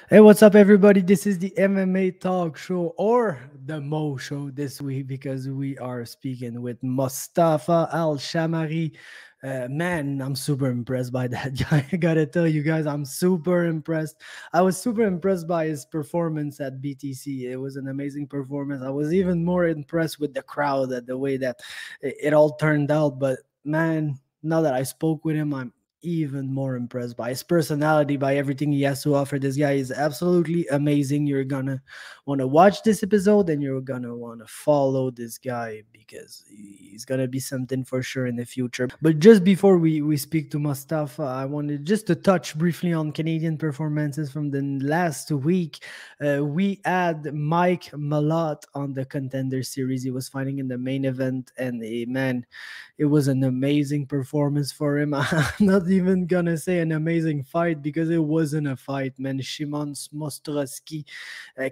Hey, what's up, everybody? This is the MMA Talk Show or the Mo Show this week because we are speaking with Mostafa Al Shammary. Man, I'm super impressed by that guy. I gotta tell you guys, I'm super impressed. I was super impressed by his performance at BTC. It was an amazing performance. I was even more impressed with the crowd, at the way that it all turned out. But man, now that I spoke with him, I'm even more impressed by his personality, by everything he has to offer. This guy is absolutely amazing. You're gonna want to watch this episode and you're gonna want to follow this guy because he's gonna be something for sure in the future. But just before we speak to Mustafa, I wanted just to touch briefly on Canadian performances from the last week. We had Mike Malott on the Contender Series. He was fighting in the main event, and man, it was an amazing performance for him. I'm not even gonna say an amazing fight because it wasn't a fight, man. Shimon Mostrowski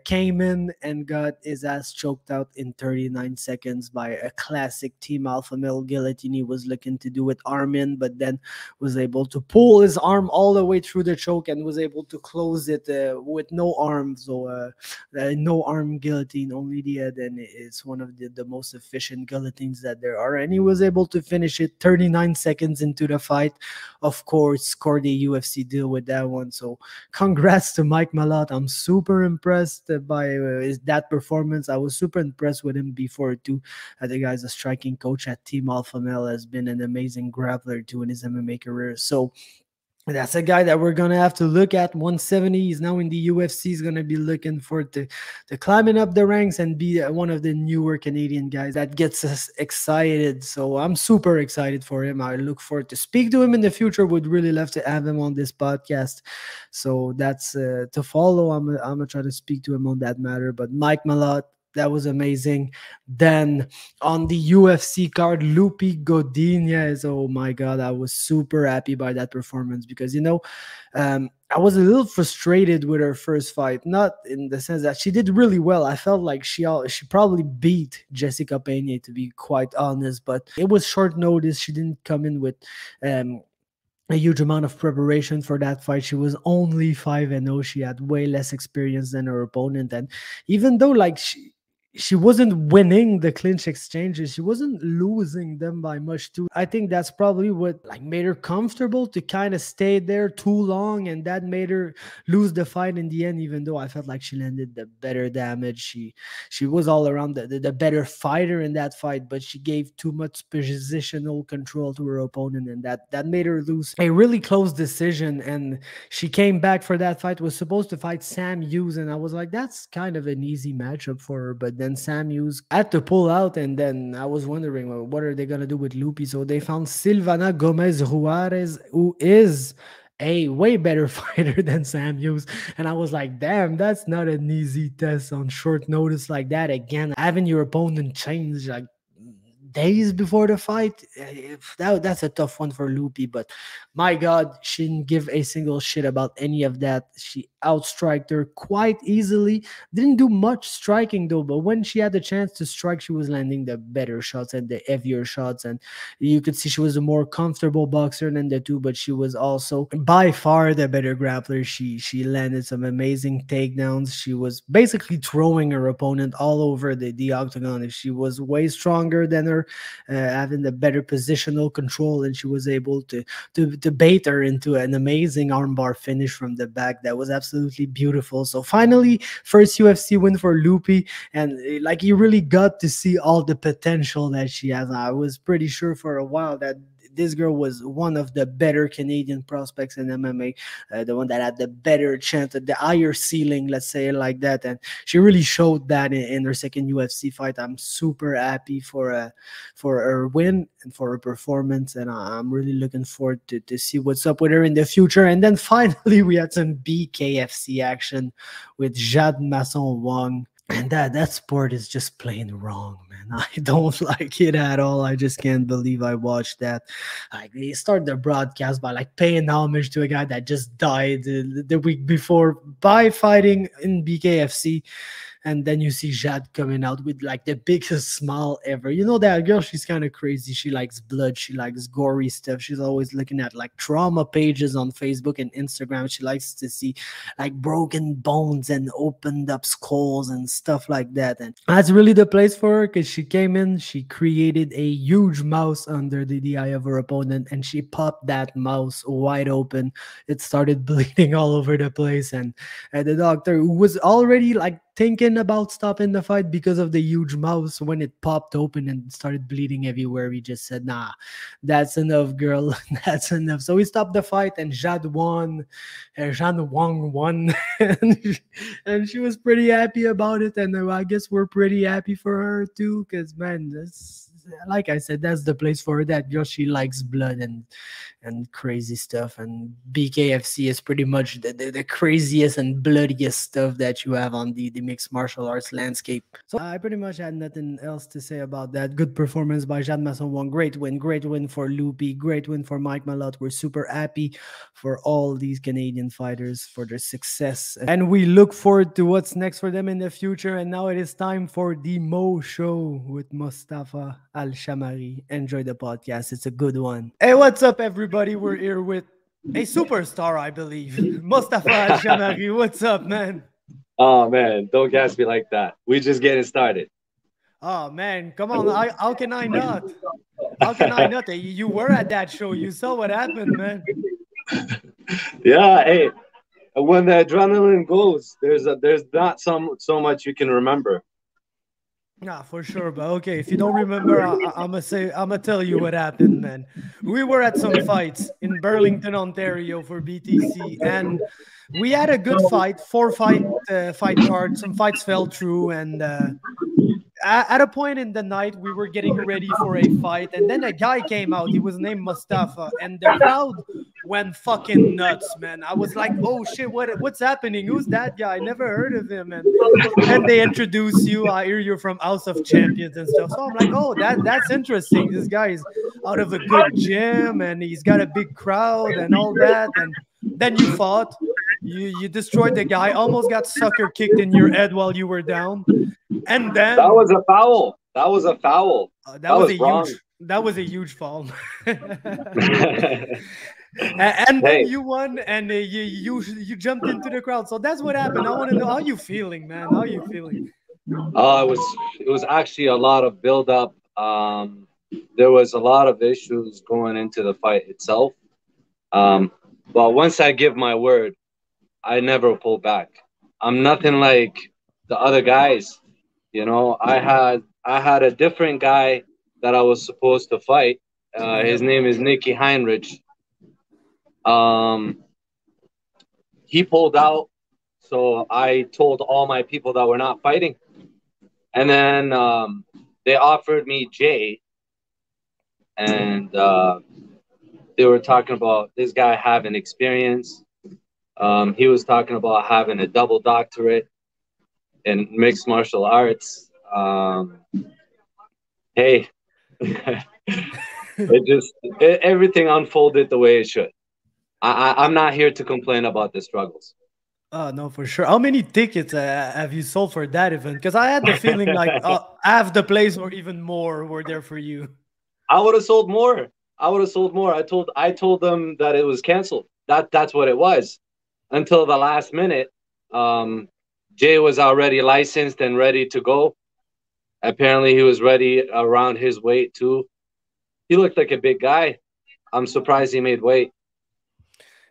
came in and got his ass choked out in 39 seconds by a classic Team Alpha Male guillotine. He was looking to do it arm in, but then was able to pull his arm all the way through the choke and was able to close it with no arm. So no arm guillotine, only the head, and it's one of the most efficient guillotines that there are. And he was able to finish it 39 seconds into the fight. Of course, scored a UFC deal with that one. So congrats to Mike Malott. I'm super impressed by that performance. I was super impressed with him before too. The guy's a striking coach at Team Alpha Male, has been an amazing grappler too in his MMA career. So that's a guy that we're gonna have to look at. 170. He's now in the UFC. He's gonna be looking for to climbing up the ranks and be one of the newer Canadian guys. That gets us excited. So I'm super excited for him. I look forward to speak to him in the future. Would really love to have him on this podcast. So that's to follow. I'm gonna try to speak to him on that matter. But Mike Malott, that was amazing. Then on the UFC card, Loopy Godinez. Oh my God, I was super happy by that performance because, I was a little frustrated with her first fight, not in the sense that she did really well. I felt like she probably beat Jessica Pena, to be quite honest, but it was short notice. She didn't come in with a huge amount of preparation for that fight. She was only 5-0. She had way less experience than her opponent, and even though she wasn't winning the clinch exchanges, she wasn't losing them by much too. I think that's probably what made her comfortable to kind of stay there too long, and that made her lose the fight in the end. Even though I felt like she landed the better damage, she was all around the better fighter in that fight, but she gave too much positional control to her opponent, and that made her lose a really close decision. And she came back for that fight, was supposed to fight Sam Hughes, and I was like, that's kind of an easy matchup for her. But then Sam Hughes had to pull out, and then I was wondering, well, what are they gonna do with Loopy? So they found Silvana Gomez Juarez, who is a way better fighter than Sam Hughes. And I was like, damn, that's not an easy test on short notice like that. Again, having your opponent change days before the fight, that's a tough one for Loopy. But my God, she didn't give a single shit about any of that. She outstriked her quite easily. Didn't do much striking though, but when she had the chance to strike, she was landing the better shots and the heavier shots. And you could see she was a more comfortable boxer than the two, but she was also by far the better grappler. She landed some amazing takedowns. She was basically throwing her opponent all over the octagon. If she was way stronger than her, having the better positional control, and she was able to bait her into an amazing armbar finish from the back. That was absolutely beautiful. So finally, first UFC win for Loopy, and you really got to see all the potential that she has. I was pretty sure for a while that this girl was one of the better Canadian prospects in MMA, the one that had the better chance at the higher ceiling, let's say it like that. And she really showed that in her second UFC fight. I'm super happy for her win and for her performance, and I'm really looking forward to see what's up with her in the future. And then finally, we had some BKFC action with Jade Masson-Wong. And that sport is just plain wrong, man. I don't like it at all. I just can't believe I watched that. They start the broadcast by paying homage to a guy that just died the week before by fighting in BKFC. And then you see Jade coming out with like the biggest smile ever. You know that girl, she's kind of crazy. She likes blood, she likes gory stuff. She's always looking at like trauma pages on Facebook and Instagram. She likes to see like broken bones and opened up skulls and stuff like that. And that's really the place for her, because she came in, she created a huge mouse under the eye of her opponent, and she popped that mouse wide open. It started bleeding all over the place, and the doctor, who was already like thinking about stopping the fight because of the huge mouse, when it popped open and started bleeding everywhere, he just said, nah, that's enough, girl. That's enough. So we stopped the fight, and Jade won. Masson-Wong won. And she was pretty happy about it, and I guess we're pretty happy for her too, because man, that's, like I said, that's the place for her. That girl, she likes blood and crazy stuff, and BKFC is pretty much the craziest and bloodiest stuff that you have on the mixed martial arts landscape. So I pretty much had nothing else to say about that. Good performance by Jade Masson-Wong. Great win for Loopy, great win for Mike Malott. We're super happy for all these Canadian fighters, for their success, and we look forward to what's next for them in the future. And now it is time for the Mo Show with Mostafa Al Shammary. Enjoy the podcast, it's a good one. Hey, what's up, everybody? We're here with a superstar, I believe, Mostafa Al Shammary. What's up, man? Oh man, don't gas me like that. We just getting started. Oh man, come on! How can I not? How can I not? You were at that show. You saw what happened, man. Yeah, hey, when the adrenaline goes, there's not so much you can remember. Nah, for sure. But okay, if you don't remember, I'm gonna tell you what happened, man. We were at some fights in Burlington, Ontario for BTC, and we had a good fight, fight card. Some fights fell through, and at a point in the night, we were getting ready for a fight, and then a guy came out. He was named Mostafa, and the crowd went fucking nuts, man. I was like, oh shit, what's happening? Who's that guy? I never heard of him. And then they introduce you. I hear you're from House of Champions and stuff. So I'm like, oh, that's interesting. This guy is out of a good gym, and he's got a big crowd and all that. And then you fought. You destroyed the guy, almost got sucker kicked in your head while you were down. And then that was a foul. That was a foul. That was a huge foul. And then you won, and you jumped into the crowd. So that's what happened. I want to know, how you feeling, man? How you feeling? It was actually a lot of build up. There was a lot of issues going into the fight itself. But once I give my word, I never pull back. I'm nothing like the other guys. You know, I had a different guy that I was supposed to fight. His name is Nicky Heinrich. He pulled out, so I told all my people that we're not fighting. And then they offered me Jade, and they were talking about this guy having experience. He was talking about having a double doctorate in mixed martial arts. Hey, everything unfolded the way it should. I'm not here to complain about the struggles. Oh, no, for sure. How many tickets have you sold for that event? Because I had the feeling like half the place or even more were there for you. I would have sold more. I told them that it was canceled. That's what it was. Until the last minute, Jay was already licensed and ready to go. Apparently, he was ready around his weight too. He looked like a big guy. I'm surprised he made weight.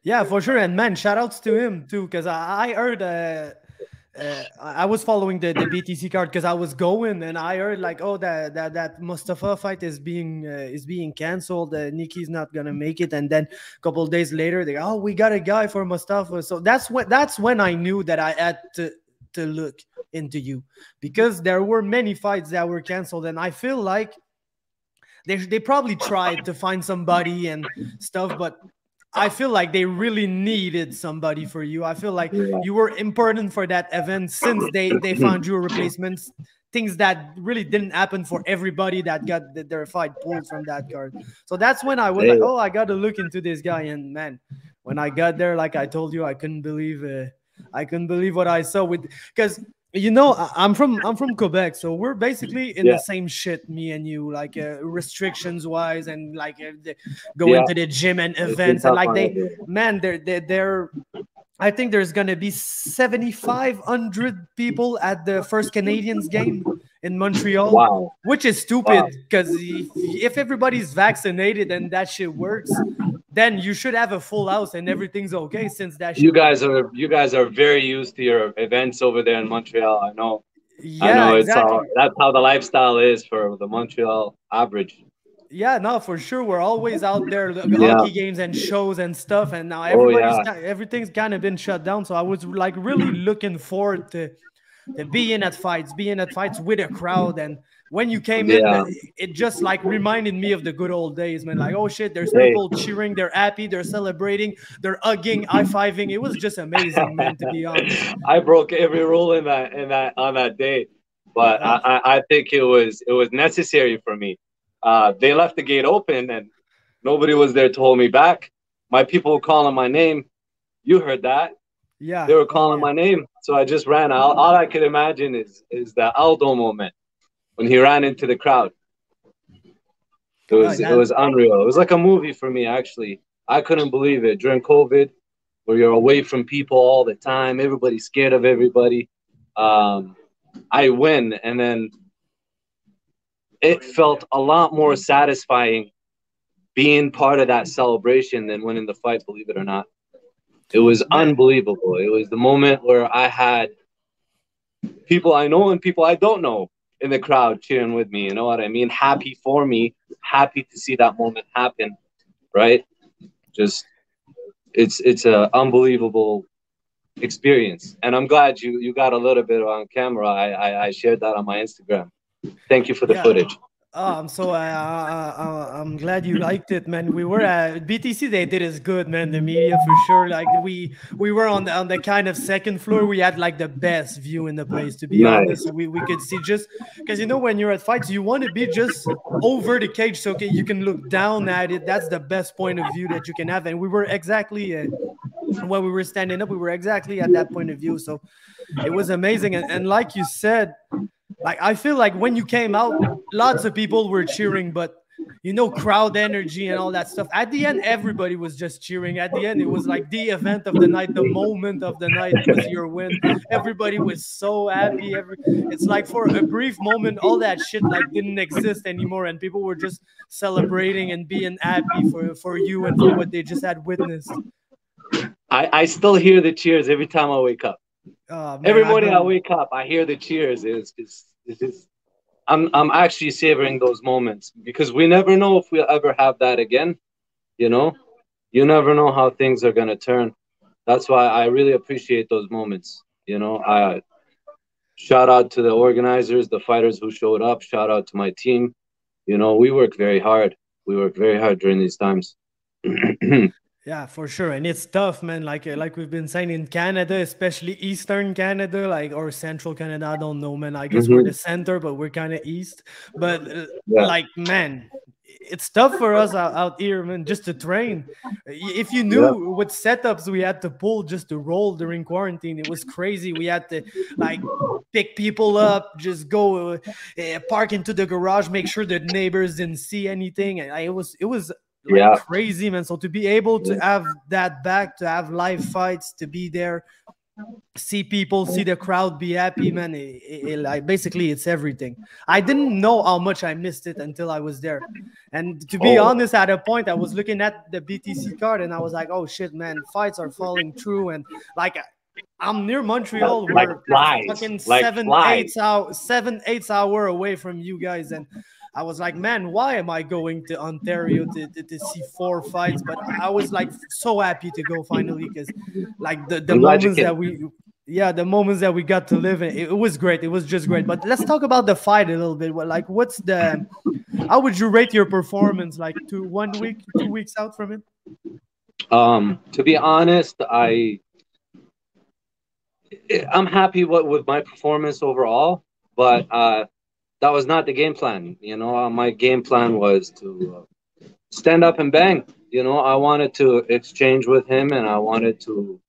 Yeah, for sure. And man, shout outs to him too, because I heard I was following the BTC card because I was going, and I heard like, oh, that Mostafa fight is being canceled. Nicky's not gonna make it, and then a couple of days later, they go, oh, we got a guy for Mostafa. So that's when I knew that I had to look into you, because there were many fights that were canceled, and I feel like they probably tried to find somebody and stuff, but I feel like they really needed somebody for you. I feel like you were important for that event, since they found you a replacement. Things that really didn't happen for everybody that got their fight pulled from that card. So that's when I was like, oh, I got to look into this guy. And man, when I got there, like I told you, I couldn't believe what I saw, because You know, I'm from Quebec, so we're basically in the Yeah, same shit, me and you, like restrictions wise, and like going yeah. to the gym and It's been events, and tough like on everyone. man, they're I think there's gonna be 7,500 people at the first Canadians game in Montreal, Wow, which is wow. stupid because if everybody's vaccinated and that shit works, then you should have a full house and everything's okay since that shit works. You guys are very used to your events over there in Montreal. I know. I Yeah, know it's all exactly. that's how the lifestyle is for the Montreal average. Yeah, no, for sure. We're always out there, Yeah. hockey games and shows and stuff. And now Oh yeah. everything's kind of been shut down. So I was like really looking forward to being at fights with a crowd. And when you came in, Yeah. it just like reminded me of the good old days, man. Like, oh shit, there's Hey. people cheering, they're happy, they're celebrating, they're hugging, high fiving. It was just amazing, man. To be honest. I broke every rule in that on that day, but Uh, I think it was necessary for me. They left the gate open and nobody was there to hold me back. My people were calling my name. You heard that. yeah. They were Oh calling yeah. my name, so I just ran. All I could imagine is the Aldo moment when he ran into the crowd. Oh, It that. was unreal. It was like a movie for me actually. I couldn't believe it during COVID, where you're away from people all the time. Everybody's scared of everybody. Um, I win, and then it felt a lot more satisfying being part of that celebration than winning the fight. Believe it or not, it was Man, unbelievable. It was the moment where I had people I know and people I don't know in the crowd cheering with me. You know what I mean? Happy for me, happy to see that moment happen. Right? Just it's a unbelievable experience, and I'm glad you got a little bit on camera. I shared that on my Instagram. Thank you for the yeah. footage. I'm so I'm glad you liked it, man. We were at BTC. They did us good, man. The media for sure. Like we were on the kind of second floor. We had like the best view in the place. To be Nice. honest, we could see just because when you're at fights, you want to be just over the cage so okay, you can look down at it. That's the best point of view that you can have. And we were exactly when we were standing up, we were exactly at that point of view. So it was amazing. And like you said, like I feel like when you came out, lots of people were cheering, but crowd energy and all that stuff. At the end, everybody was just cheering. At the end, it was like the event of the night, the moment of the night was your win. Everybody was so happy. It's like for a brief moment, all that shit like didn't exist anymore, and people were just celebrating and being happy for you and for what they just had witnessed. I still hear the cheers every time I wake up. Oh man, Every I morning I don't. wake up, I hear the cheers. It's just I'm actually savoring those moments because we never know if we'll ever have that again. You know, you never know how things are gonna turn. That's why I really appreciate those moments. I shout out to the organizers, the fighters who showed up. Shout out to my team. We work very hard. We work very hard during these times. Yeah, for sure, and it's tough, man. Like we've been saying in Canada, especially Eastern Canada, like or Central Canada. I don't know, man. I guess we're the Hmm. center, but we're kind of east. But Yeah, like, man, it's tough for us out here, man, just to train. If you yeah, knew what setups we had to pull just to roll during quarantine, it was crazy. We had to like pick people up, just go park into the garage, make sure the neighbors didn't see anything, and it was like yeah. crazy, man. So to be able to have that back, to have live fights, to be there, see people, see the crowd, be happy, man. Like basically, it's everything. I didn't know how much I missed it until I was there. And to be Oh, honest, at a point, I was looking at the BTC card and I was like, oh shit, man, fights are falling through. And like, I'm near Montreal. like We're flies, fucking like flies. 7 8 hour away from you guys, and I was like, man, why am I going to Ontario to see four fights? But I was like so happy to go finally because like the I'm glad you moments came. that the moments that we got to live in, it was great. It was just great. But let's talk about the fight a little bit. Like, how would you rate your performance? Like 1 week, 2 weeks out from it? To be honest, I'm happy with my performance overall, but that was not the game plan. My game plan was to stand up and bang. I wanted to exchange with him, and I wanted to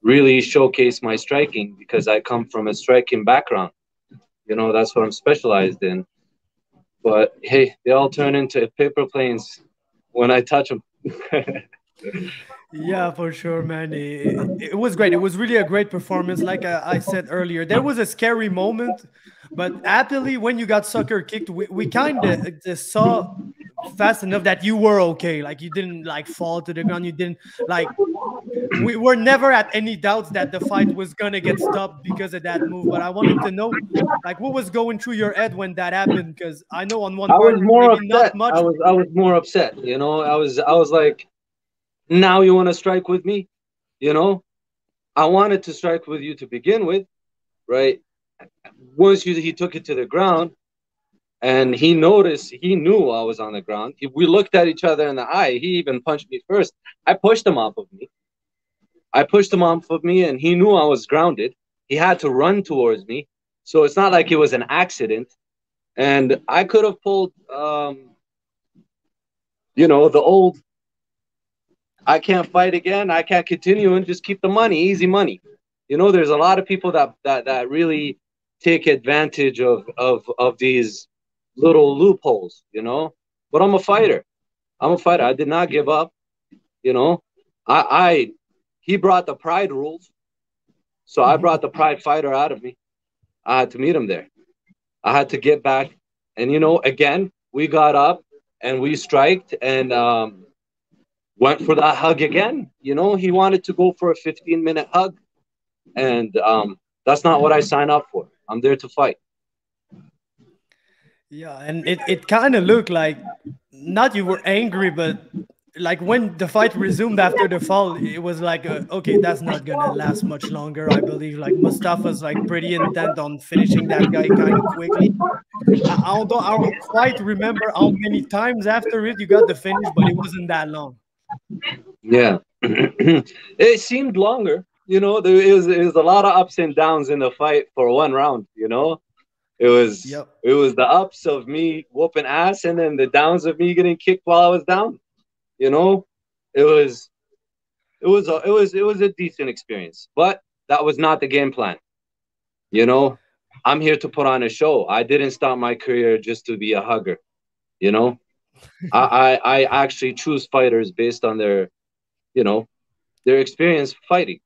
really showcase my striking because I come from a striking background. You know, that's what I'm specialized in. But hey, they all turn into paper planes when I touch them. Yeah, for sure, man. It was great. It was really a great performance. Like I said earlier, there was a scary moment, but happily, when you got sucker kicked, we kind of just saw fast enough that you were okay. Like you didn't like fall to the ground. You didn't like. We were never at any doubts that the fight was gonna get stopped because of that move. But I wanted to know, like, what was going through your head when that happened? Because I know on one I part, was more maybe not upset. much. I was more upset. You know, I was like, now you want to strike with me? You know, I wanted to strike with you to begin with, right? Once he took it to the ground and he noticed, he knew I was on the ground. We looked at each other in the eye. He even punched me first. I pushed him off of me. I pushed him off of me, and he knew I was grounded. He had to run towards me, so it's not like it was an accident. And I could have pulled, you know, the old "I can't fight again, I can't continue," and just keep the money, easy money. You know, there's a lot of people that really take advantage of these little loopholes. You know, but I'm a fighter. I'm a fighter. I did not give up. You know, I he brought the pride rules. So I brought the pride fighter out of me. I had to meet him there. I had to get back. And, you know, again, we got up and we striked and went for that hug again. You know, he wanted to go for a 15-minute hug. And that's not what I signed up for. I'm there to fight. Yeah, and it kind of looked like not you were angry, but like when the fight resumed after the fall, it was like, okay, that's not gonna last much longer. I believe like Mustafa's like pretty intent on finishing that guy kind of quickly. I don't quite remember how many times after it you got the finish, but it wasn't that long. Yeah. It seemed longer. You know, it was a lot of ups and downs in the fight for one round, you know? Yep. It was the ups of me whooping ass and then the downs of me getting kicked while I was down. You know, it was it was a decent experience, but that was not the game plan. You know, I'm here to put on a show. I didn't start my career just to be a hugger. You know, I actually choose fighters based on their, you know, their experience fighting.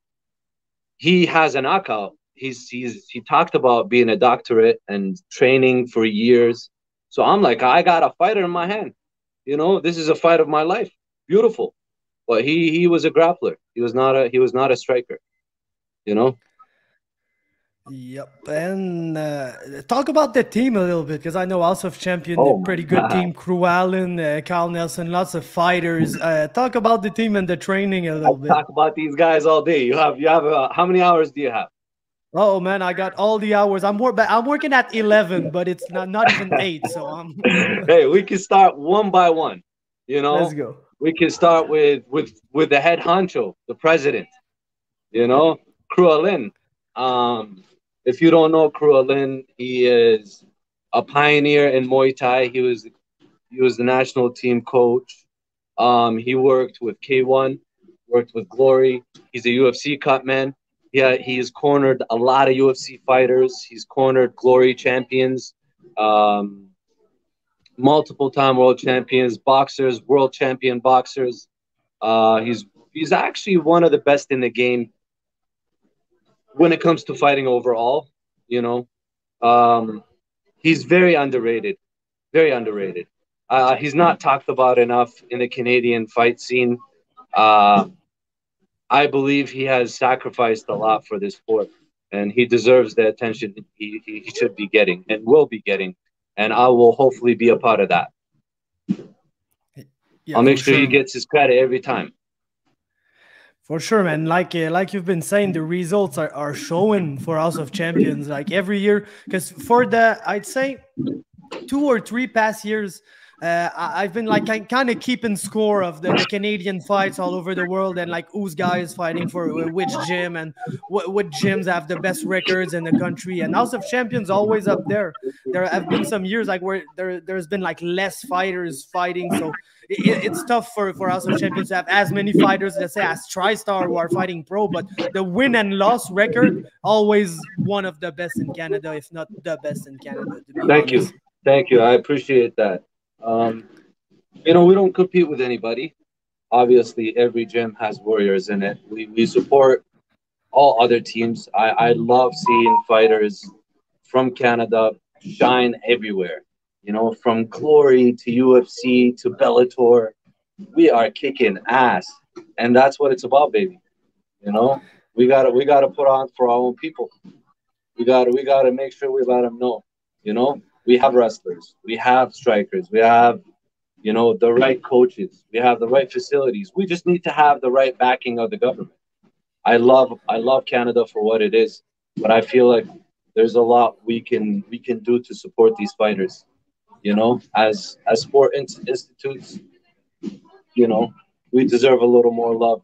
He has a knockout. He talked about being a doctorate and training for years. So I'm like, I got a fighter in my hand. You know, this is a fight of my life. Beautiful. But he was a grappler. He was not a striker. You know. Yep. And talk about the team a little bit because I know House of Champion, a Oh my pretty good God. team. Crew Allen, Kyle Nelson, lots of fighters. Talk about the team and the training a I little bit. talk about these guys all day. You have how many hours do you have? Oh man, I got all the hours. I'm working at 11, but it's not even 8. So I'm Hey, we can start one by one. You let's know, go. we can start with the head honcho, the president. You know, Cruelin. If you don't know Cruelin, he is a pioneer in Muay Thai. He was the national team coach. He worked with K1, worked with Glory. He's a UFC cut man. Yeah, he's cornered a lot of UFC fighters. He's cornered Glory champions, um, multiple time world champions, boxers, world champion boxers. He's actually one of the best in the game when it comes to fighting overall. You know, um, he's very underrated. Very underrated. He's not talked about enough in the Canadian fight scene. Uh, I believe he has sacrificed a lot for this sport, and he deserves the attention he should be getting and will be getting. And I will hopefully be a part of that. Yeah, I'll make for sure he sure, man. gets his credit every time. For sure, man. Like you've been saying, the results are showing for House of Champions like every year. Because for the I'd say 2 or 3 past years, I've been like kind of keeping score of the Canadian fights all over the world, and like whose guy is fighting for which gym, and what gyms have the best records in the country. And House of Champions always up there. There have been some years like where there's been like less fighters fighting, so it's tough for House of Champions to have as many fighters, let's say, as TriStar who are fighting pro. But the win and loss record always one of the best in Canada, if not the best in Canada, to be Thank you. honest. Thank you. I appreciate that. Um, we don't compete with anybody. Obviously, every gym has warriors in it. We support all other teams. I love seeing fighters from Canada shine everywhere. From Glory to UFC to Bellator, we are kicking ass, and that's what it's about, baby. We gotta put on for our own people. We gotta make sure we let them know. We have wrestlers, we have strikers, we have the right coaches, we have the right facilities. We just need to have the right backing of the government. I love Canada for what it is, but I feel like there's a lot we can do to support these fighters. As sport institutes, you know, we deserve a little more love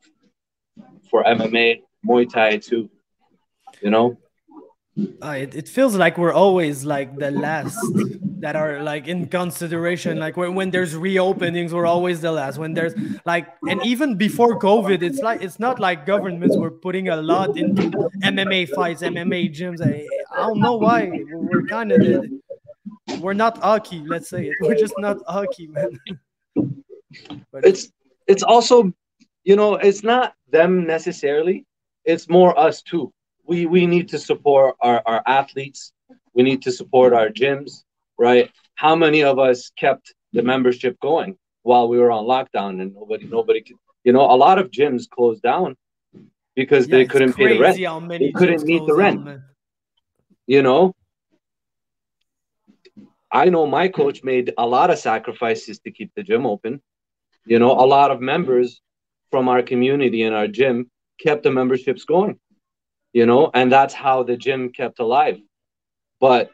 for MMA, Muay Thai too. You know, It feels like we're always like the last that are like in consideration. Like when there's reopenings, we're always the last. When there's like, and even before COVID, it's not like governments were putting a lot into MMA fights, MMA gyms. I don't know why we're kind of we're not hockey. Let's say it. We're just not hockey, man. But it's also, it's not them necessarily. It's more us too. We need to support our athletes. We need to support our gyms, right? How many of us kept the membership going while we were on lockdown and nobody could, a lot of gyms closed down because yeah, they it's couldn't pay the rent. crazy how They many couldn't gyms meet the close rent. down, man. You know, I know my coach made a lot of sacrifices to keep the gym open. A lot of members from our community and our gym kept the memberships going, and that's how the gym kept alive. But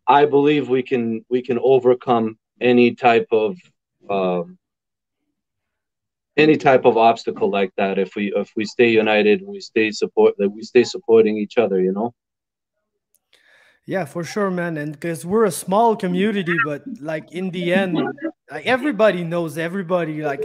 I believe we can overcome um, any type of obstacle like that if we stay united and we stay supporting each other. Yeah, for sure, man. And because we're a small community, but like in the end, like everybody knows everybody. Like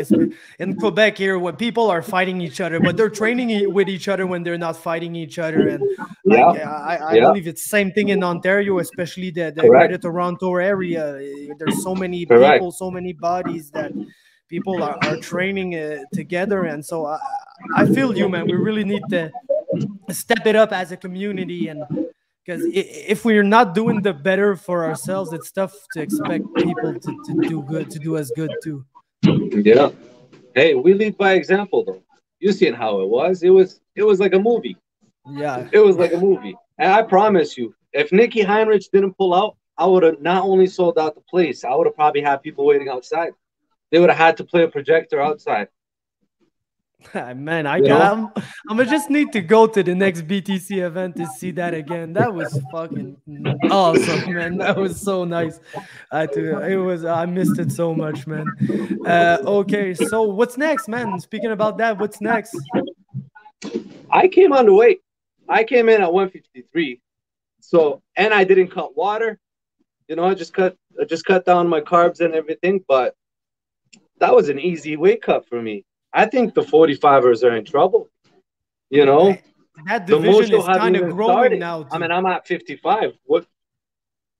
in Quebec here, when people are fighting each other, but they're training with each other when they're not fighting each other. And like Yeah, I yeah, believe it's same thing in Ontario, especially the Greater correct, Toronto area. There's so many correct. people, so many bodies that people are training together. And so I feel you, man. We really need to step it up as a community, and because if we're not doing the better for ourselves, it's tough to expect people to do good, to do us good too. Yeah. Hey, we lead by example, though. You seen how it was? It was like a movie. Yeah. It was like a movie. And I promise you, if Nikki Heinrich didn't pull out, I would have not only sold out the place, I would have probably had people waiting outside. They would have had to play a projector outside. Man, You know, I'm gonna just need to go to the next BTC event to see that again. That was fucking awesome, man. That was so nice. I missed it so much, man. Okay, so what's next, man? Speaking about that, what's next? I came on the weight. I came in at 153. So, and I didn't cut water. I just cut down my carbs and everything. But that was an easy weight cut for me. I think the 45ers are in trouble. You know, That the division Mojo is hasn't kind of even growing started. now I mean, too. I'm at 55. What?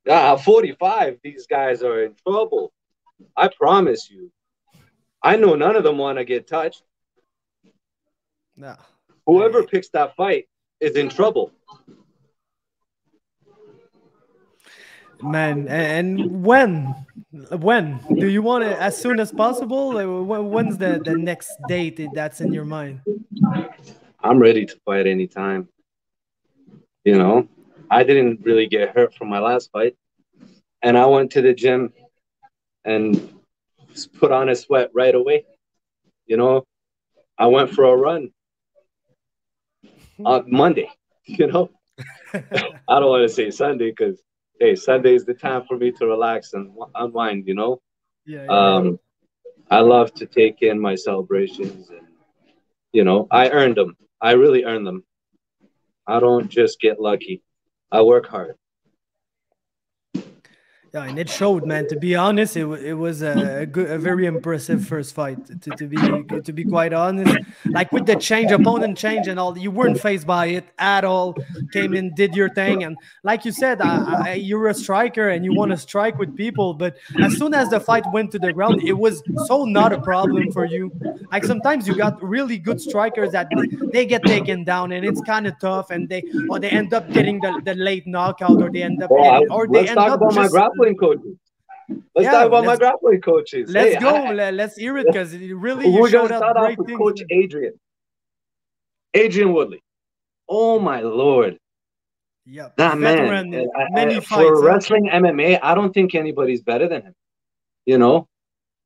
45. These guys are in trouble. I promise you. I know none of them want to get touched. No. Whoever picks that fight is in trouble. Man, and when do you want it? As soon as possible? Like, when's the next date that's in your mind? I'm ready to fight anytime. You know, I didn't really get hurt from my last fight, and I went to the gym and put on a sweat right away. You know, I went for a run on Monday. I don't want to say Sunday because hey, Sunday is the time for me to relax and unwind. Yeah, yeah, yeah. Um, I love to take in my celebrations, and I earned them. I really earned them. I don't just get lucky. I work hard. Yeah, and it showed, man. To be honest, it was a good, a very impressive first fight. To be quite honest, like with the change, opponent change, and all, you weren't phased by it at all. Came in, did your thing, and like you said, you're a striker and you want to strike with people. But as soon as the fight went to the ground, it was so not a problem for you. Like sometimes you got really good strikers that they get taken down, and it's kind of tough, and they end up getting the late knockout, or they end up getting, or they Let's end talk up about my just. grappling coaches. Let's Yeah, talk about my grappling coaches. let's Hey, go. Let's hear it, because really you we're showed gonna up start off great with things, Coach man. Adrian Woodley. Oh my Lord, Yep, that man. veteran, many For fights, huh? wrestling MMA, I don't think anybody's better than him.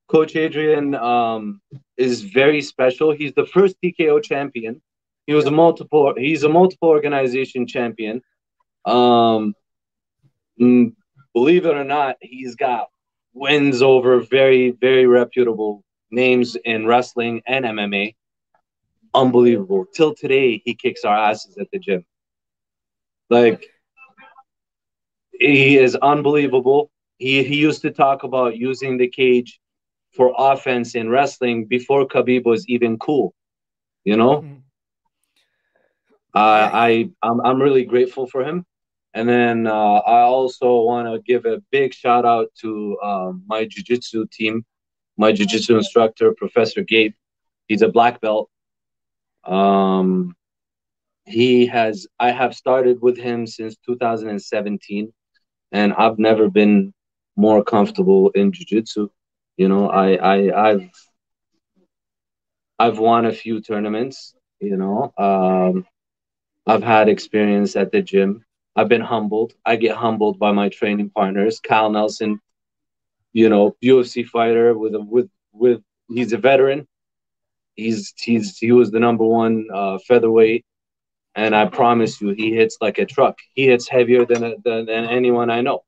Coach Adrian is very special. He's the first TKO champion. Yep. He's a multiple organization champion. Um, Believe it or not, he's got wins over very, very reputable names in wrestling and MMA. Unbelievable. Till today, he kicks our asses at the gym. Like, he is unbelievable. He used to talk about using the cage for offense in wrestling before Khabib was even cool. You know, Yeah, yeah. I'm really grateful for him. And then I also want to give a big shout out to my jiu-jitsu team, my jiu-jitsu instructor, Professor Gabe. He's a black belt. Um, I have started with him since 2017, and I've never been more comfortable in jiu-jitsu. I've won a few tournaments. I've had experience at the gym. I've been humbled. I get humbled by my training partners. Kyle Nelson, UFC fighter with he's a veteran. He was the number one featherweight, and I promise you, he hits like a truck. He hits heavier than anyone I know.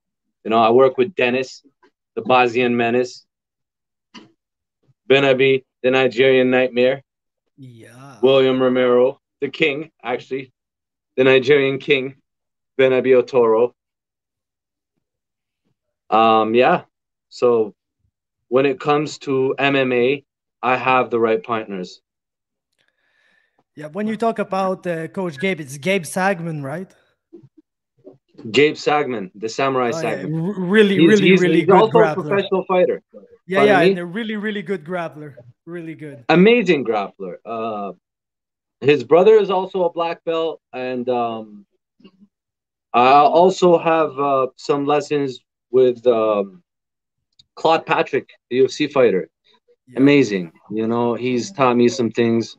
I work with Dennis, the Bosnian Menace, Benabi, the Nigerian Nightmare, Yeah. William Romero, the King, actually, the Nigerian King, Benabi Otoro. Yeah. So when it comes to MMA, I have the right partners. Yeah, when you talk about Coach Gabe, it's Gabe Sagman, right? Gabe Sagman, the Samurai Oh yeah, Sagman. really, really, really He's good also a grappler. professional fighter. Yeah, Pardon yeah, and me? a really, really good grappler. Really good. Amazing grappler. His brother is also a black belt, and I also have some lessons with Claude Patrick, the UFC fighter. Yep. Amazing. He's taught me some things.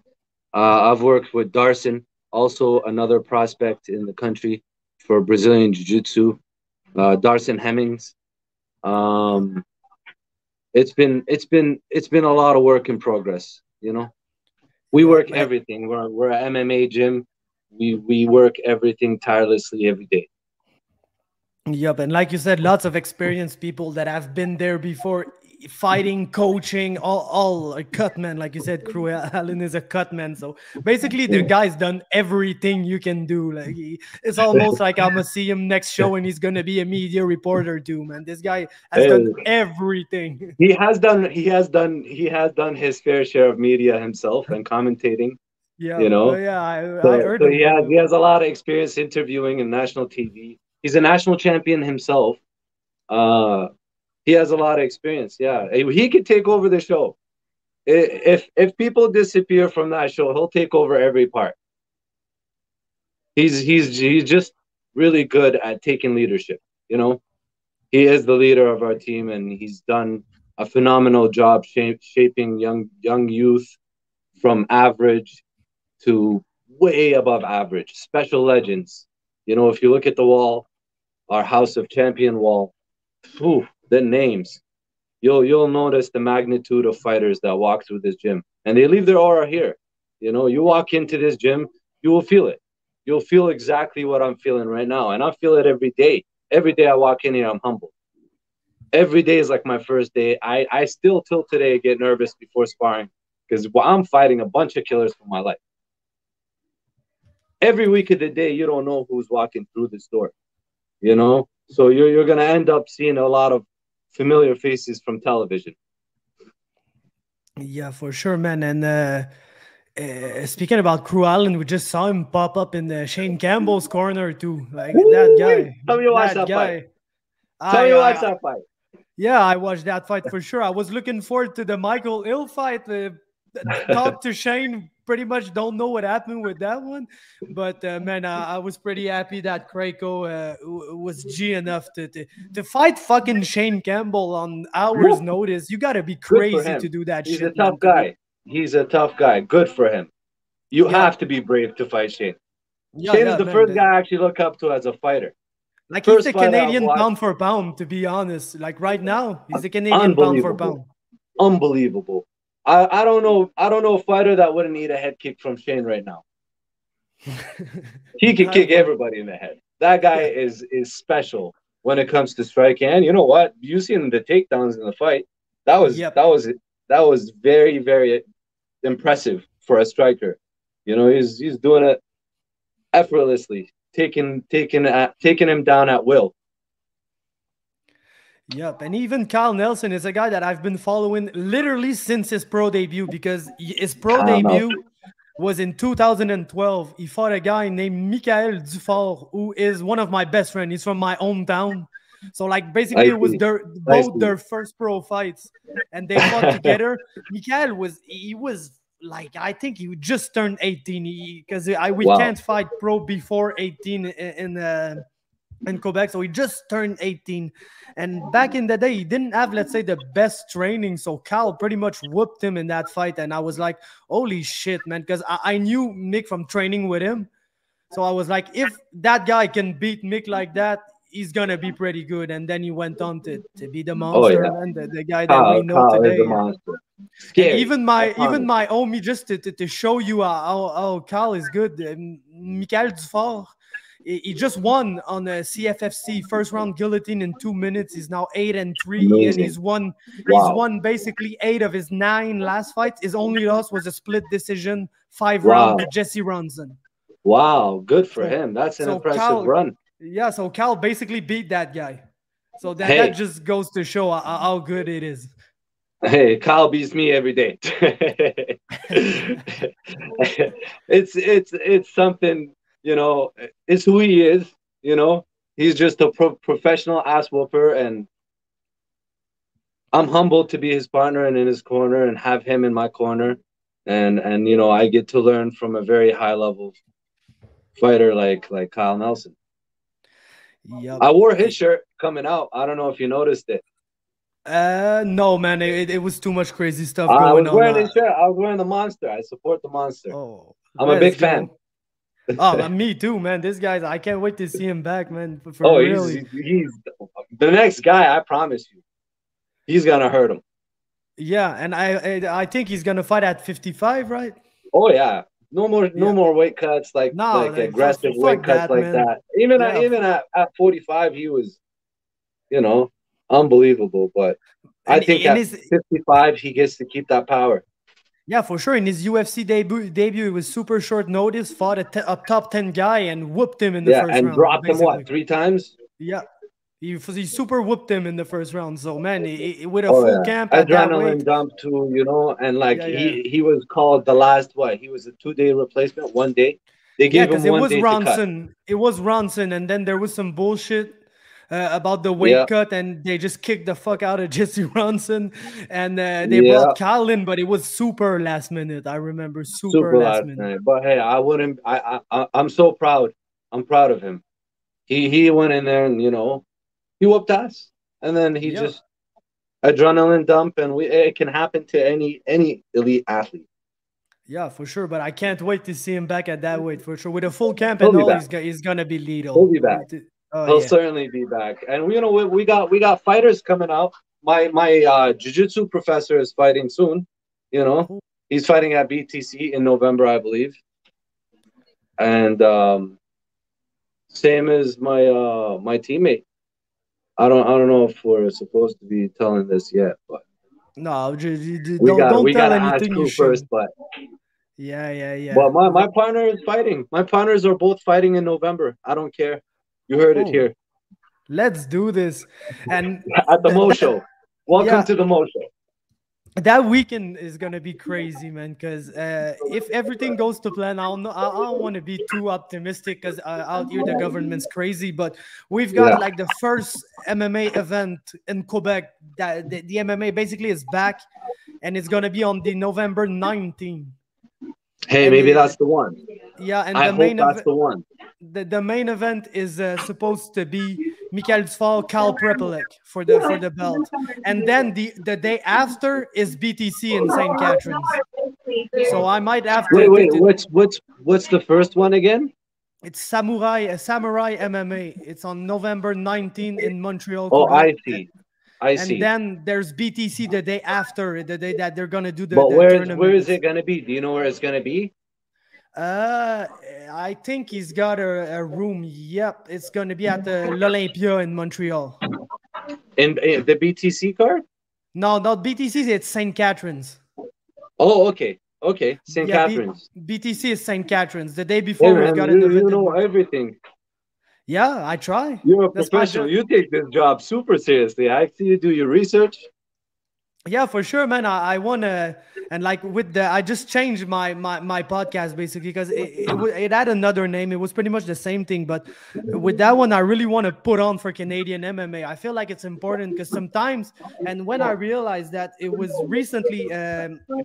I've worked with Darson, also another prospect in the country for Brazilian Jiu-Jitsu. Darson Hemmings. Um, it's been a lot of work in progress. We Yep. work everything. We're an MMA gym. We work everything tirelessly every day. Yep, and like you said, lots of experienced people that have been there before, fighting, coaching, all a cutman. Like you said, Crew Allen is a cutman. So basically, the guy's done everything you can do. Like it's almost like I'm gonna see him next show, and he's gonna be a media reporter too, man. This guy has Hey, done everything. he has done his fair share of media himself and commentating. Yeah, You know, yeah, I so heard so him. he has a lot of experience interviewing in national TV. He's a national champion himself. Uh, he has a lot of experience. Yeah, he could take over the show. If people disappear from that show, he'll take over every part. He's just really good at taking leadership. You know, he is the leader of our team, and he's done a phenomenal job shaping young youth from average to way above average. Special legends. If you look at the wall, our House of Champion wall, the names. You'll notice the magnitude of fighters that walk through this gym, and they leave their aura here. You walk into this gym, you will feel it. You'll feel exactly what I'm feeling right now, and I feel it every day. every day I walk in here, I'm humble. Every day is like my first day. I still till today get nervous before sparring because I'm fighting a bunch of killers for my life. Every week of the day, you don't know who's walking through this door, you know? So you're going to end up seeing a lot of familiar faces from television. Yeah, for sure, man. And speaking about Crew Island, we just saw him pop up in Shane Campbell's corner too. Like that guy. Tell me you watch that fight. Tell me you watch that fight. Yeah, I watched that fight for sure. I was looking forward to the Michael Hill fight. Talk to Shane. Pretty much don't know what happened with that one, but man, I was pretty happy that Krakow was G enough to fight fucking Shane Campbell on hours' notice. You gotta be crazy to do that. He's a tough guy. He's a tough guy. Good for him. You have to be brave to fight Shane. Shane is the first guy I actually look up to as a fighter. Like he's the Canadian pound for pound, to be honest. Like right now, he's the Canadian pound for pound. Unbelievable. I don't know a fighter that wouldn't need a head kick from Shane right now. He can kick everybody in the head. That guy is special when it comes to striking. And you know what? You seen the takedowns in the fight. That was very, very impressive for a striker. You know, he's doing it effortlessly, taking him down at will. Yep, and even Kyle Nelson is a guy that I've been following literally since his pro debut, because his pro debut was in 2012. He fought a guy named Michael Dufort, who is one of my best friends. He's from my hometown. So, like, basically, it was both their first pro fights, and they fought together. Michael was like, I think he just turned 18, because we can't fight pro before 18 in Quebec, so he just turned 18. And back in the day, he didn't have, let's say, the best training, so Cal pretty much whooped him in that fight. And I was like, holy shit, man, because I knew Mick from training with him. So I was like, if that guy can beat Mick like that, he's gonna be pretty good. And then he went on to be the monster, and the guy that we know today. Even my homie, just to show you how Cal is good, Michael Dufort, he just won on the CFFC first round guillotine in 2 minutes. He's now 8-3, and he's won basically 8 of his 9 last fights. His only loss was a split decision 5 round to Jesse Ronson. Wow, good for him. That's an impressive run. Yeah, so Cal basically beat that guy. So that just goes to show how good it is. Hey, Kyle beats me every day. It's something, you know, it's who he is, you know. He's just a professional ass whooper, and I'm humbled to be his partner and in his corner and have him in my corner. And you know, I get to learn from a very high level fighter like Kyle Nelson. Yep. I wore his shirt coming out. I don't know if you noticed it. No, man, it was too much crazy stuff going on. I was wearing his shirt. I was wearing the Monster. I support the Monster. Oh, I'm a big fan. Oh, me too, man. This guy's, I can't wait to see him back, man. He's the next guy. I promise you, he's gonna hurt him. Yeah, and I think he's gonna fight at 55, right? Oh yeah, no more weight cuts like aggressive weight cuts like that. Even at 45, he was, you know, unbelievable. But I think at 55, he gets to keep that power. Yeah, for sure. In his UFC debut, it was super short notice, fought a top 10 guy and whooped him in the first round. And dropped him, what, 3 times? Yeah. He super whooped him in the first round. So, man, with a full camp at adrenaline dump too, you know, and like he was called the last, he was a 2-day replacement, 1 day. They gave him 1 day to cut. It was Ronson, and then there was some bullshit about the weight cut, and they just kicked the fuck out of Jesse Ronson, and they brought Kyle in, but it was super last minute. I remember super last minute. But hey, I'm so proud. I'm proud of him. He went in there and, you know, he whooped us, and then he just adrenaline dump, and it can happen to any elite athlete. Yeah, for sure. But I can't wait to see him back at that weight for sure. With a full camp and all, he's gonna be lethal. He'll be back. He'll certainly be back. And you know, we got fighters coming out. My jiu-jitsu professor is fighting soon. You know, he's fighting at BTC in November, I believe. And same as my teammate I don't know if we're supposed to be telling this yet, but No, we got don't we tell gotta ask anything you who first. shouldn't. Yeah, yeah, But yeah. my partner is fighting. My partners are both fighting in November. I don't care. You heard it Oh, here let's do this. And at the Mo Show. Welcome yeah, to the Mo Show. that weekend is gonna be crazy, man. Because if everything goes to plan, I don't want to be too optimistic because out here the government's crazy. But we've got Yeah. like the first MMA event in Quebec. That the MMA basically is back, and it's gonna be on the November 19th. Hey, And maybe that's the one. yeah, and I the hope main that's event. the one. The main event is supposed to be Michael Dufort, Carl Prepelec for the belt, and then the day after is BTC in St. Catharines. So I might have Wait. What's the first one again? it's Samurai MMA. It's on November 19 in Montreal, Oh, Quebec. I see. I And see. then there's BTC the day after, the day that they're gonna do But the where tournament. is it gonna be? Do you know where it's gonna be? Uh, I think he's got a room. Yep, it's gonna be at the l'Olympia in Montreal. In the BTC card? No, not BTC. It's St. Catharines. Oh, okay. Okay. St. Yeah, Catharines. BTC is St. Catharines. The day Hey before, we've man, got an you event in know Montreal. everything. Yeah, I try. You're a That's my professional. job. You take this job super seriously. I see you do your research. Yeah, for sure, man. I wanna, and like with the, I just changed my podcast basically because it had another name. It was pretty much the same thing, but with that one, I really want to put on for Canadian MMA. I feel like it's important because sometimes, and when I realized that it was recently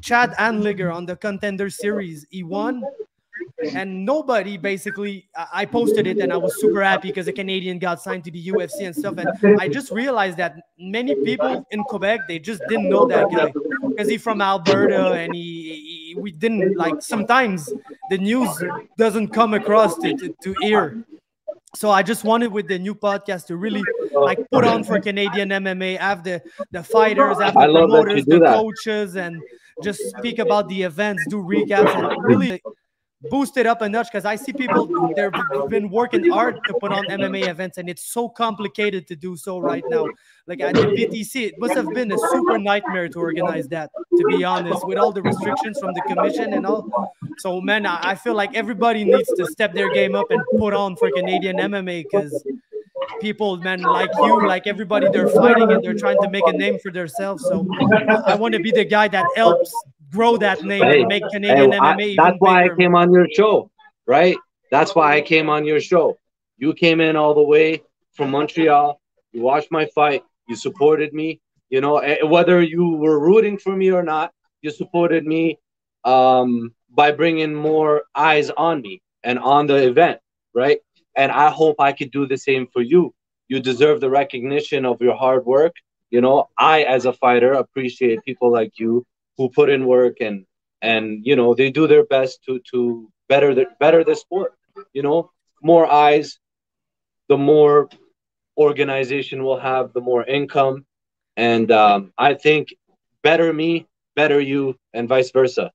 Chad Anliger on the Contender Series, he won. And nobody basically, I posted it and I was super happy because a Canadian got signed to the UFC and stuff. And I just realized that many people in Quebec, they just didn't know that guy because he's from Alberta and we didn't like, sometimes the news doesn't come across to ear. So I just wanted with the new podcast to really like put on for Canadian MMA, have the fighters, have I the love that you promoters, do the that. coaches, and just speak about the events, do recaps, and really boost it up a notch because I see people they've been working hard to put on MMA events and it's so complicated to do so right now. Like at the BTC, it must have been a super nightmare to organize that, to be honest, with all the restrictions from the commission and all. So man, I feel like everybody needs to step their game up and put on for Canadian MMA because people, man, like you, like everybody, they're fighting and they're trying to make a name for themselves. So I want to be the guy that helps grow that name Hey, and make Canadian MMA that's even why I bigger. came on your show, right? That's why I came on your show. You came in all the way from Montreal. You watched my fight. You supported me. You know, whether you were rooting for me or not, you supported me by bringing more eyes on me and on the event, right? And I hope I could do the same for you. You deserve the recognition of your hard work. You know, I, as a fighter, appreciate people like you who put in work and you know they do their best to better the sport. You know, more eyes, the more organization will have, the more income, and I think better me, better you, and vice versa.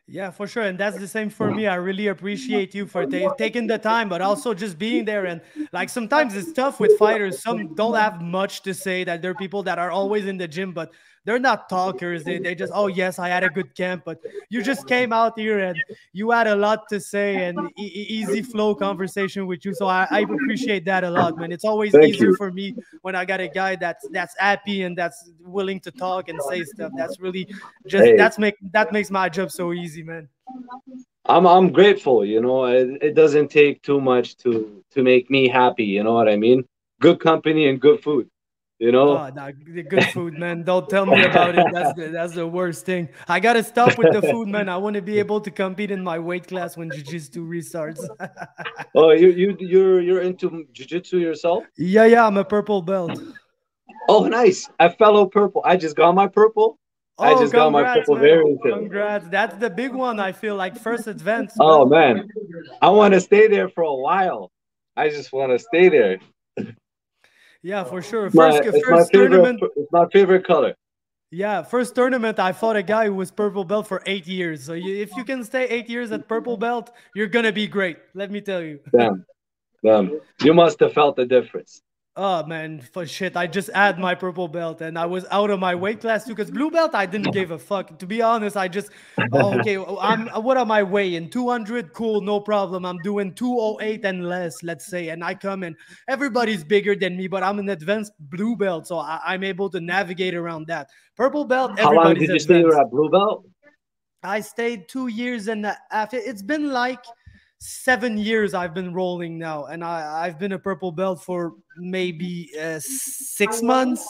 Yeah, for sure. And that's the same for me. I really appreciate you for taking the time, but also just being there. And like sometimes it's tough with fighters. Some don't have much to say, that there are people that are always in the gym, but they're not talkers. They just, oh, yes, I had a good camp. But you just came out here and you had a lot to say and easy flow conversation with you. So I appreciate that a lot, man. It's always Thank easier you. for me when I got a guy that's happy and that's willing to talk and say stuff. That's really just Hey, that makes my job so easy, man. I'm grateful. You know, it doesn't take too much to make me happy. You know what I mean? Good company and good food. You know. Oh, nah, the good food, man. Don't tell me about it. That's the worst thing. I gotta stop with the food, man. I want to be able to compete in my weight class when jiu-jitsu restarts. Oh, you're into jiu-jitsu yourself? Yeah, yeah, I'm a purple belt. Oh, nice. A fellow purple. I just got my purple. I Oh, just got my congrats, purple man. very recently. Congrats. That's the big one. I feel like first advanced Oh belt. man, I want to stay there for a while. I just want to stay there. Yeah, for sure. My it's my First favorite. tournament. It's my favorite color. Yeah, first tournament. I fought a guy who was purple belt for 8 years. So if you can stay 8 years at purple belt, you're gonna be great. Let me tell you. Damn, damn. You must have felt the difference. Oh man, for shit! I just had my purple belt, and I was out of my weight class too. Cause blue belt, I didn't give a fuck. To be honest, I just, oh, okay, I'm what am I weighing? 200, cool, no problem. I'm doing 208 and less, let's say, and I come in. Everybody's bigger than me, but I'm an advanced blue belt, so I'm able to navigate around that. Purple belt, How long everybody's did you say you were advanced. at blue belt? I stayed 2 years and a half. It's been like 7 years I've been rolling now, and I've been a purple belt for maybe 6 months.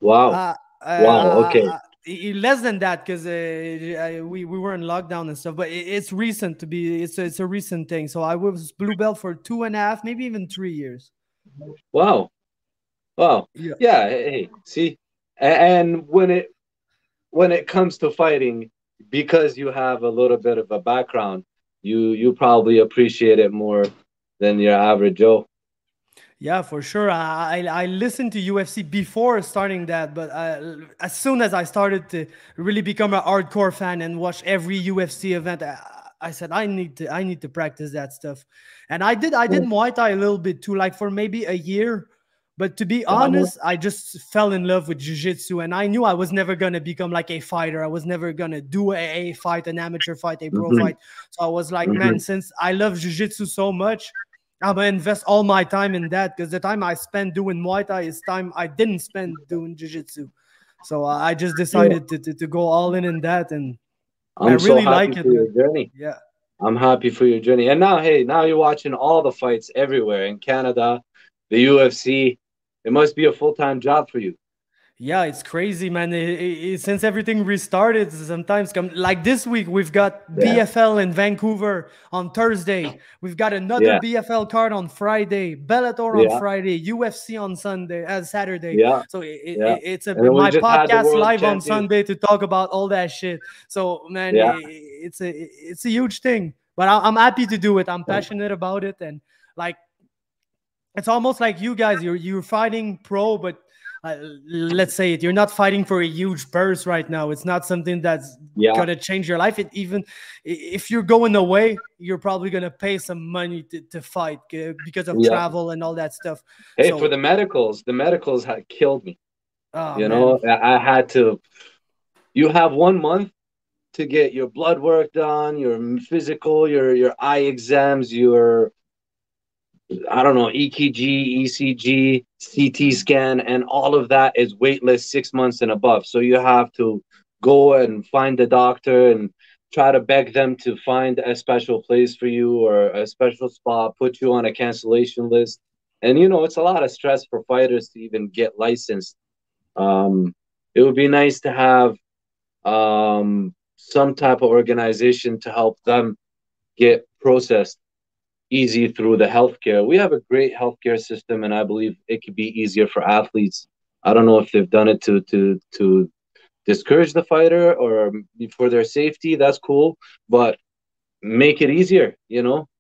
Wow. Uh, Wow. Okay. less than that because we were in lockdown and stuff. But it's recent to be. It's a recent thing. So I was blue belt for 2.5, maybe even 3 years. Wow. Wow. Yeah. Yeah. Hey, see, and when it comes to fighting, because you have a little bit of a background, you probably appreciate it more than your average Joe. Yeah, for sure. I listened to UFC before starting that, but as soon as I started to really become a hardcore fan and watch every UFC event, I said I need to practice that stuff, and I did Muay Thai a little bit too, like for maybe a year. But to be honest, I just fell in love with jiu-jitsu, and I knew I was never gonna become like a fighter. I was never gonna do a fight, an amateur fight, a pro Hmm. fight. So I was like, man, Hmm. since I love jiu-jitsu so much, I'm gonna invest all my time in that because the time I spent doing Muay Thai is time I didn't spend doing Jiu-Jitsu. So I just Yeah. decided to go all in that, and I I'm so really happy like it, for your man. journey. Yeah. I'm happy for your journey. And now, hey, now you're watching all the fights everywhere in Canada, the UFC. It must be a full-time job for you. Yeah, it's crazy, man. Since everything restarted, sometimes come like this week, we've got Yeah. BFL in Vancouver on Thursday. We've got another Yeah. BFL card on Friday, Bellator on Yeah. Friday, UFC on Sunday, Saturday. Yeah. So Yeah. it's a And then we my just had the podcast world live on champion. Sunday to talk about all that shit. So man, Yeah. it's a huge thing. But I'm happy to do it. I'm passionate about it, and like it's almost like you guys you're fighting pro, but let's say it, you're not fighting for a huge purse right now. It's not something that's Yeah. gonna change your life. It even if you're going away, you're probably gonna pay some money to fight because of Yeah. travel and all that stuff. Hey, for So the medicals had killed me. oh You man. know, I had to. You have 1 month to get your blood work done, your physical, your eye exams, your I don't know, EKG, ECG, CT scan, and all of that is waitlist 6 months and above. So you have to go and find the doctor and try to beg them to find a special place for you or a special spot, put you on a cancellation list. And it's a lot of stress for fighters to even get licensed. It would be nice to have some type of organization to help them get processed easy through the healthcare. We have a great healthcare system, and I believe it could be easier for athletes. I don't know if they've done it to discourage the fighter or for their safety. That's cool, but make it easier.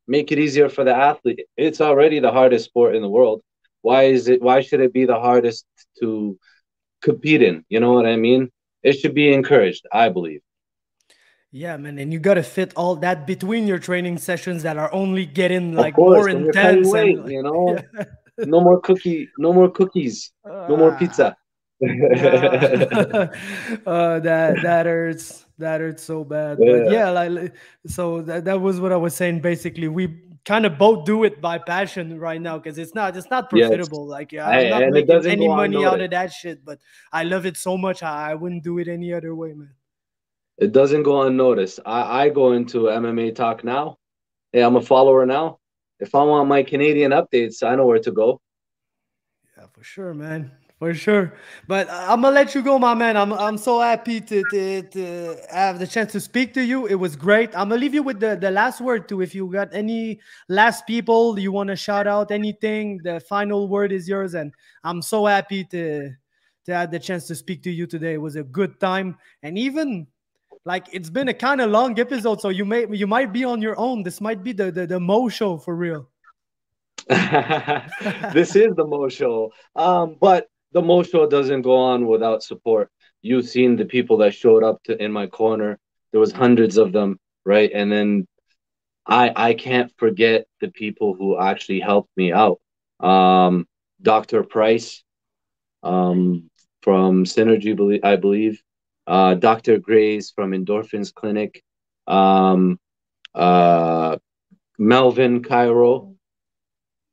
Make it easier for the athlete. It's already the hardest sport in the world. Why should it be the hardest to compete in? You know what I mean? It should be encouraged, I believe. Yeah, man, and you gotta fit all that between your training sessions that are only getting Of like course, more when you're cutting intense and weight, like yeah. no more cookies, no more Ah. pizza. That hurts. That hurts so bad. But Yeah. yeah, so that was what I was saying. Basically, we kind of both do it by passion right now because it's not Yes. profitable. Like yeah, I'm not And it making doesn't any go money out unnoticed. of that shit, but I love it so much. I wouldn't do it any other way, man. It doesn't go unnoticed. I go into MMA Talk now. Hey, I'm a follower now. If I want my Canadian updates, I know where to go. Yeah, for sure, man. For sure. But I'm gonna let you go, my man. I'm so happy to have the chance to speak to you. It was great. I'm gonna leave you with the last word too. If you got any last people you want to shout out, anything, the final word is yours. And I'm so happy to have the chance to speak to you today. It was a good time. And even like it's been a kind of long episode, so you might be on your own. This might be the Mo show for real. This is the Mo Show. But the Mo Show doesn't go on without support. You've seen the people that showed up in my corner. There was hundreds of them, right? And then I can't forget the people who actually helped me out. Um, Dr. Price from Synergy, I believe. Dr. Grays from Endorphins Clinic. Um, uh, Melvin Cairo.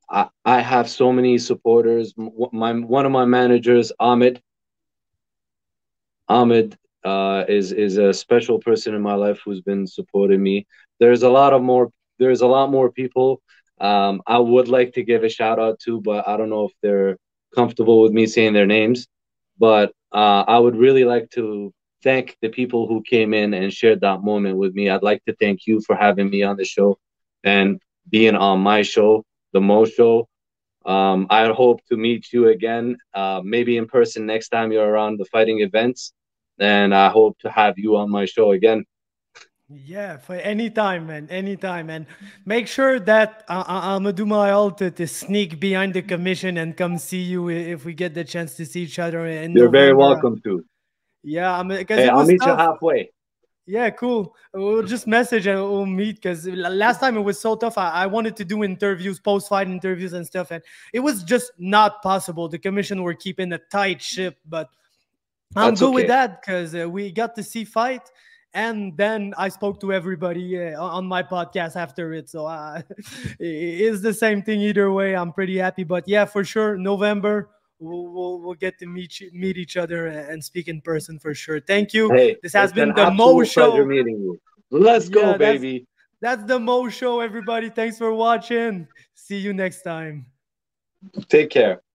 I have so many supporters. One of my managers, Ahmed, is a special person in my life who's been supporting me. There's a lot of more. There's a lot more people. I would like to give a shout out to, but I don't know if they're comfortable with me saying their names. But I would really like to thank the people who came in and shared that moment with me. I'd like to thank you for having me on the show and being on my show, the Mo Show. I hope to meet you again, maybe in person next time you're around the fighting events. And I hope to have you on my show again. Yeah, for anytime, man, anytime. And make sure that I'm gonna do my all to sneak behind the commission and come see you if we get the chance to see each other in You're very November. welcome to. Yeah, because Hey, it I'll was meet you tough. halfway. Yeah, cool. We'll just message and we'll meet because last time it was so tough. I wanted to do interviews, post fight interviews and stuff, and it was just not possible. The commission were keeping a tight ship, but I'm That's good with okay. that because we got to see fight. And then I spoke to everybody on my podcast after it. So it's the same thing either way. I'm pretty happy. But yeah, for sure, November, we'll get to meet each other and speak in person for sure. Thank you. Hey, This has it's an been the Mo absolute pleasure Show. meeting you. Let's go, Yeah, baby. that's the Mo Show, everybody. Thanks for watching. See you next time. Take care.